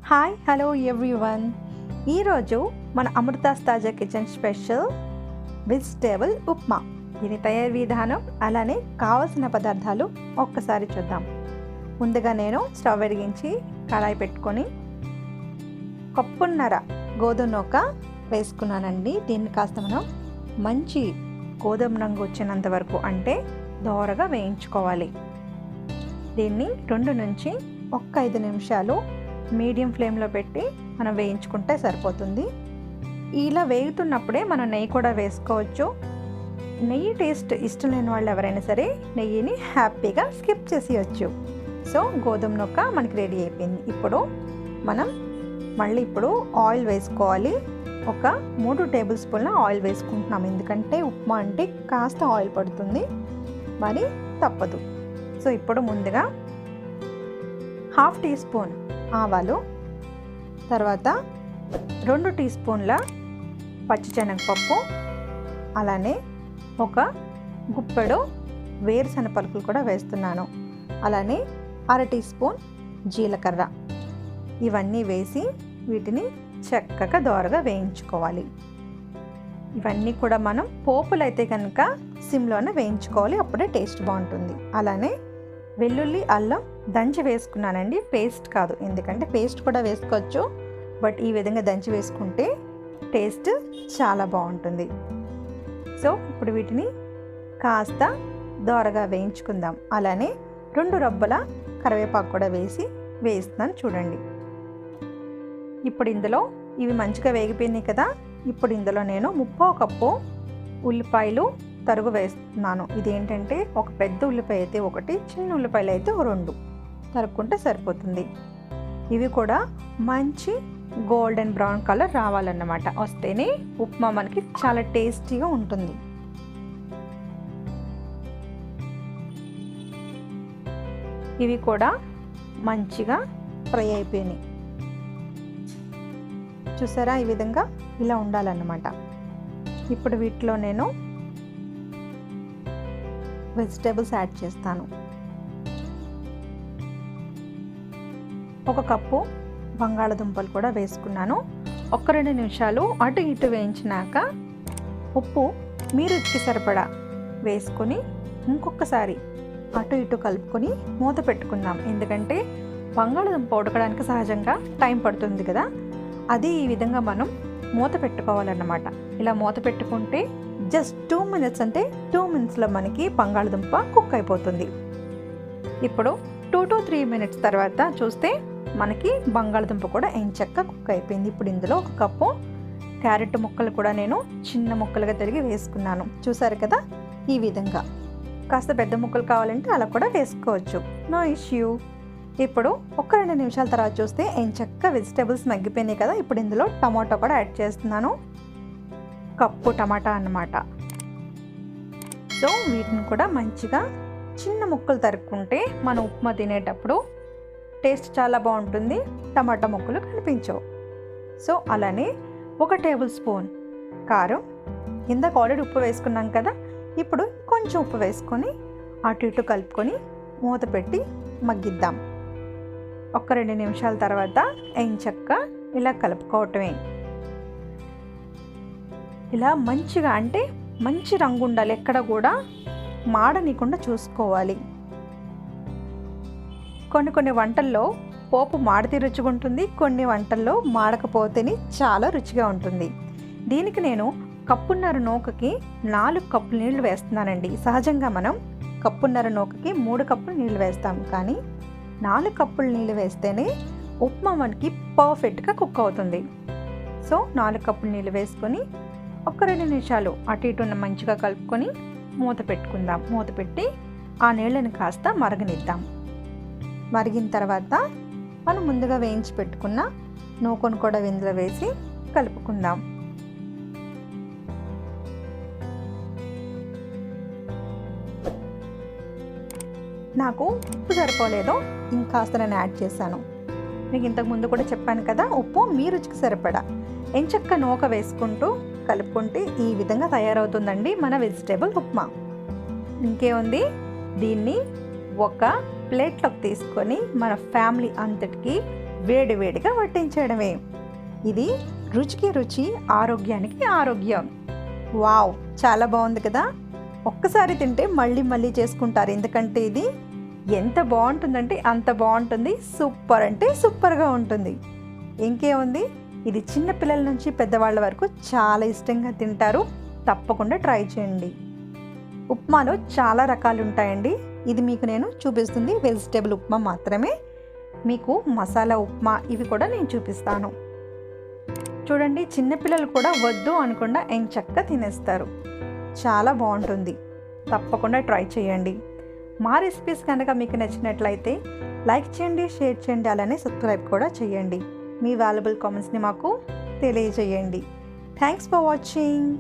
Hi hello everyone. ఈరోజు మన అమృతాస్ తాజా కిచెన్ స్పెషల్ వెజిటేబుల్ ఉప్మా. దీని తయారీ విధానం అలానే కావాల్సిన పదార్థాలు ఒక్కసారి చూద్దాం. ముందుగా నేను స్టవ్ వెలిగించి కడాయి పెట్టుకొని కప్పున్నర గోధుమ నూక వేసుకున్నానండి. దీన్ని కాస్త మనం మంచి గోధుమ రంగు వచ్చినంత వరకు అంటే దోరగా వేయించుకోవాలి. దీన్ని 2 నుంచి 5 నిమిషాలు మీడియం ఫ్లేమ్లో పెట్టి మనం వేయించుకుంటే సరిపోతుంది. ఇలా వేగుతున్నప్పుడే మనం నెయ్యి కూడా వేసుకోవచ్చు. నెయ్యి టేస్ట్ ఇష్టం లేని వాళ్ళు ఎవరైనా సరే నెయ్యిని హ్యాపీగా స్కిప్ చేసేయచ్చు. సో గోధుమ నూక మనకి రెడీ అయిపోయింది. ఇప్పుడు మనం మళ్ళీ ఆయిల్ వేసుకోవాలి. ఒక 3 టేబుల్ స్పూన్ల ఆయిల్ వేసుకుంటున్నాం. ఎందుకంటే ఉప్మా అంటే కాస్త ఆయిల్ పడుతుంది, మరి తప్పదు. సో ఇప్పుడు ముందుగా 1/2 టీ స్పూన్ ఆవాలు, తర్వాత 2 టీ స్పూన్ల పచ్చిశనగపప్పు, అలానే ఒక గుప్పెడు వేరుశనగ పలుకులు కూడా వేస్తున్నాను. అలానే 1/2 టీ స్పూన్ జీలకర్ర. ఇవన్నీ వేసి వీటిని చక్కగా దోరగా వేయించుకోవాలి. ఇవన్నీ కూడా మనం పోపులైతే కనుక సిమ్లోనే వేయించుకోవాలి, అప్పుడే టేస్ట్ బాగుంటుంది. అలానే వెల్లుల్లి అల్లం దంచి వేసుకున్నానండి, పేస్ట్ కాదు. ఎందుకంటే పేస్ట్ కూడా వేసుకోవచ్చు, బట్ ఈ విధంగా దంచి వేసుకుంటే టేస్ట్ చాలా బాగుంటుంది. సో ఇప్పుడు వీటిని కాస్త దోరగా వేయించుకుందాం. అలానే 2 రబ్బల కరివేపాకు కూడా వేస్తున్నాను చూడండి. ఇప్పుడు ఇందులో ఇవి మంచిగా వేగిపోయినాయి కదా. ఇప్పుడు ఇందులో నేను 1/2 కప్పు ఉల్లిపాయలు తరుగు వేస్తున్నాను. ఇదేంటంటే ఒక పెద్ద ఉల్లిపాయ అయితే 1, చిన్న ఉల్లిపాయలు అయితే 2 తరుక్కుంటే సరిపోతుంది. ఇవి కూడా మంచి గోల్డెన్ బ్రౌన్ కలర్ రావాలన్నమాట. వస్తేనే ఉప్మా మనకి చాలా టేస్టీగా ఉంటుంది. ఇవి కూడా మంచిగా ఫ్రై అయిపోయినాయి. చూసారా, ఈ విధంగా ఇలా ఉండాలన్నమాట. ఇప్పుడు వీటిలో నేను వెజిటేబుల్స్ యాడ్ చేస్తాను. 1 కప్పు బంగాళదుంపలు కూడా వేసుకున్నాను. 1-2 నిమిషాలు అటు ఇటు వేయించినాక ఉప్పు మీ రుచికి సరిపడా వేసుకొని ఇంకొకసారి అటు ఇటు కలుపుకొని మూత పెట్టుకుందాం. ఎందుకంటే బంగాళదుంప ఉడకడానికి సహజంగా టైం పడుతుంది కదా, అది ఈ విధంగా మనం మూత పెట్టుకోవాలన్నమాట. ఇలా మూత పెట్టుకుంటే జస్ట్ 2 మినిట్స్ అంటే 2 మినిట్స్లో మనకి బంగాళదుంప కుక్ అయిపోతుంది. ఇప్పుడు 2 to 3 మినిట్స్ తర్వాత చూస్తే మనకి బంగాళదుంప కూడా ఎంచక్కా కుక్ అయిపోయింది. ఇప్పుడు ఇందులో 1 కప్పు క్యారెట్ ముక్కలు కూడా నేను చిన్న ముక్కలుగా తరిగి వేసుకున్నాను. చూసారు కదా, ఈ విధంగా. కాస్త పెద్ద ముక్కలు కావాలంటే అలా కూడా వేసుకోవచ్చు, నో ఇష్యూ. ఇప్పుడు 1-2 నిమిషాల తర్వాత చూస్తే ఎంచక్కా వెజిటేబుల్స్ మగ్గిపోయినాయి కదా. ఇప్పుడు ఇందులో టమాటో కూడా యాడ్ చేస్తున్నాను. 1 కప్పు టమాటా అన్నమాట. సో వీటిని కూడా మంచిగా చిన్న ముక్కలు తరుక్కుంటే మన ఉప్మా తినేటప్పుడు టేస్ట్ చాలా బాగుంటుంది, టమాటా ముక్కలు కనిపించవు. సో అలానే 1 టేబుల్ స్పూన్ కారం. ఇందాక ఆల్రెడీ ఉప్పు వేసుకున్నాం కదా, ఇప్పుడు కొంచెం ఉప్పు వేసుకొని అటు ఇటు కలుపుకొని మూత పెట్టి మగ్గిద్దాం. 1-2 నిమిషాల తర్వాత ఎంచక్కా ఇలా కలుపుకోవటమే. ఇలా మంచిగా అంటే మంచి రంగు ఉండాలి, ఎక్కడ కూడా మాడనీయకుండా చూసుకోవాలి. కొన్ని వంటల్లో పోపు మాడితే రుచిగా ఉంటుంది, కొన్ని వంటల్లో మాడకపోతేనే చాలా రుచిగా ఉంటుంది. దీనికి నేను 1.5 కప్పు నూకకి 4 కప్పులు నీళ్లు వేస్తున్నానండి. సహజంగా మనం 1.5 కప్పు నూకకి 3 కప్పులు నీళ్లు వేస్తాం, కానీ 4 కప్పులు నీళ్ళు వేస్తేనే ఉప్మా మనకి పర్ఫెక్ట్గా కుక్ అవుతుంది. సో 4 కప్పులు నీళ్ళు వేసుకొని 1-2 నిమిషాలు అటు ఇటు మంచిగా కలుపుకొని మూత పెట్టుకుందాం. మూత పెట్టి ఆ నీళ్ళని కాస్త మరగనిద్దాం. మరిగిన తర్వాత మనం ముందుగా వేయించి పెట్టుకున్న నూకను కూడా ఇందులో వేసి కలుపుకుందాం. నాకు ఉప్పు సరిపోలేదో ఇంకాస్త నేను యాడ్ చేశాను. మీకు ఇంతకు ముందు కూడా చెప్పాను కదా, ఉప్పు మీ రుచికి సరిపడా. ఎంచక్క నూక వేసుకుంటూ కలుపుకుంటే ఈ విధంగా తయారవుతుందండి మన వెజిటేబుల్ ఉప్మా. ఇంకేముంది, దీన్ని ఒక ప్లేట్లోకి తీసుకొని మన ఫ్యామిలీ అంతటికి వేడివేడిగా వడ్డించడమే. ఇది రుచికి రుచి, ఆరోగ్యానికి ఆరోగ్యం. వావ్, చాలా బాగుంది కదా. ఒక్కసారి తింటే మళ్ళీ మళ్ళీ చేసుకుంటారు, ఎందుకంటే ఇది ఎంత బాగుంటుందంటే అంత బాగుంటుంది. సూపర్ అంటే సూపర్గా ఉంటుంది. ఇంకేముంది, ఇది చిన్నపిల్లల నుంచి పెద్దవాళ్ళ వరకు చాలా ఇష్టంగా తింటారు. తప్పకుండా ట్రై చేయండి. ఉప్మాలో చాలా రకాలు ఉంటాయండి. ఇది మీకు నేను చూపిస్తుంది వెజిటేబుల్ ఉప్మా మాత్రమే. మీకు మసాలా ఉప్మా ఇవి కూడా నేను చూపిస్తాను. చూడండి, చిన్నపిల్లలు కూడా వద్దు అనకుండా ఎంచక్కా తినేస్తారు. చాలా బాగుంటుంది. తప్పకుండా ట్రై చేయండి. మా రెసిపీస్ కనుక మీకు నచ్చినట్లయితే లైక్ చేయండి, షేర్ చేయండి, అలానే సబ్స్క్రైబ్ కూడా చేయండి. మీ వాల్యుబుల్ కామెంట్స్ని మాకు తెలియజేయండి. Thanks for watching.